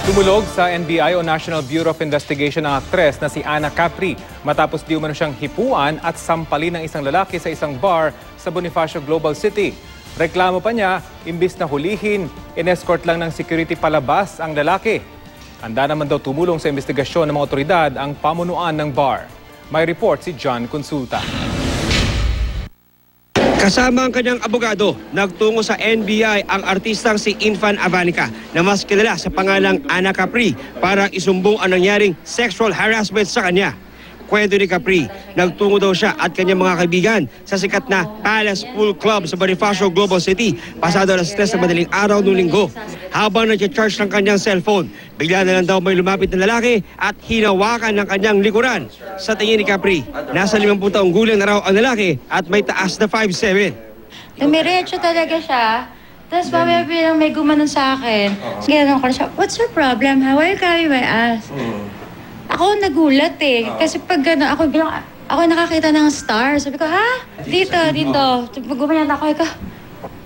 Tumulog sa NBI o National Bureau of Investigation ang aktres na si Ana Capri matapos di umano siyang hipuan at sampalin ng isang lalaki sa isang bar sa Bonifacio Global City. Reklamo pa niya, imbis na hulihin, in-escort lang ng security palabas ang lalaki. Handa naman daw tumulong sa investigasyon ng mga otoridad ang pamunuan ng bar. May report si John Consulta. Kasama ang kanyang abogado, nagtungo sa NBI ang artistang si Infan Avanica na mas kilala sa pangalang Ana Capri para isumbong ang nangyaring sexual harassment sa kanya. Kwento ni Capri, nagtungo daw siya at kanyang mga kaibigan sa sikat na Palace Pool Club sa Bonifacio Global City pasado alas 3 sa madaling araw noong linggo. Habang nag-charge ng kanyang cellphone, bigla na lang daw may lumapit na lalaki at hinawakan ng kanyang likuran. Sa tingin ni Capri, nasa 50 taong gulang na raw ang lalaki at may taas na 5'7". Dumiretso talaga siya. Tapos mamaya bilang may gumanon sa akin. Gano'n ko na siya, what's your problem? Why you carry my ass? Ako nagulat eh. Kasi pag gano'n, ako nakakita ng star. Sabi ko, ha? Dito. Pag gumanyan ako,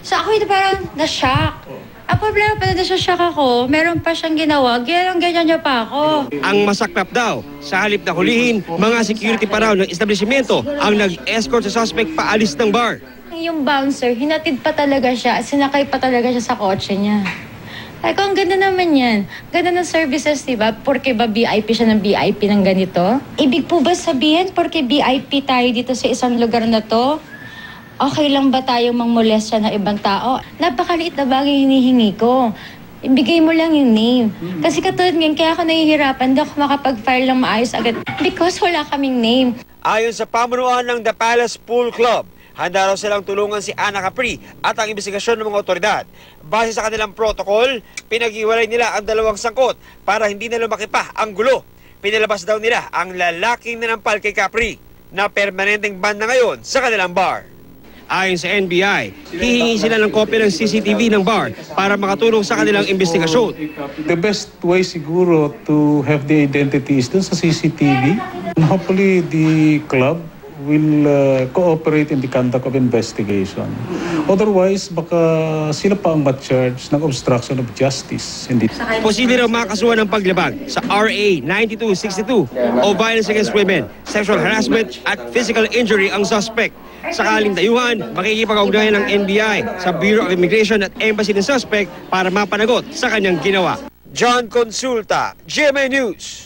so ako ito parang na-shock. Ang problema pa na shock ako, meron pa siyang ginawa, ganyan niya pa ako. Ang masaklap daw, sa halip na hulihin, mga security pa raw ng establishmento ang nag-escort sa suspect paalis ng bar. Yung bouncer, hinatid pa talaga siya, sinakay pa talaga siya sa kotse niya. Ay ko, ang ganda naman yan. Ganda ng services, diba? Porque ba VIP siya ng VIP ng ganito? Ibig po ba sabihin, porque VIP tayo dito sa isang lugar na to, okay lang ba tayong mangmolestya ng ibang tao? Napakaliit na bagay hinihingi ko. Ibigay mo lang yung name. Kasi katulad ngayon, kaya ako nahihirapan, di ako makapag-file lang maayos agad because wala kaming name. Ayon sa pamunuan ng The Palace Pool Club, handa raw silang tulungan si Ana Capri at ang investigasyon ng mga otoridad. Base sa kanilang protocol, pinag-iwalay nila ang dalawang sangkot para hindi na lumaki pa ang gulo. Pinalabas daw nila ang lalaking nanampal kay Capri na permanenteng ban na ngayon sa kanilang bar. Ayon sa NBI, hihingi sila ng kopya ng CCTV ng bar para makatulong sa kanilang investigasyon. The best way siguro to have the identities dun sa CCTV. And hopefully the club will cooperate in the conduct of investigation. Otherwise, baka sila pa ang ma-charge ng obstruction of justice. Posible raw makasuhan ng paglabag sa RA 9262 o violence against women, sexual harassment at physical injury ang suspect. Sakaling dayuhan, makikipag-ugnayan ng NBI sa Bureau of Immigration at Embassy ng suspect para mapanagot sa kanyang ginawa. John Consulta, GMA News.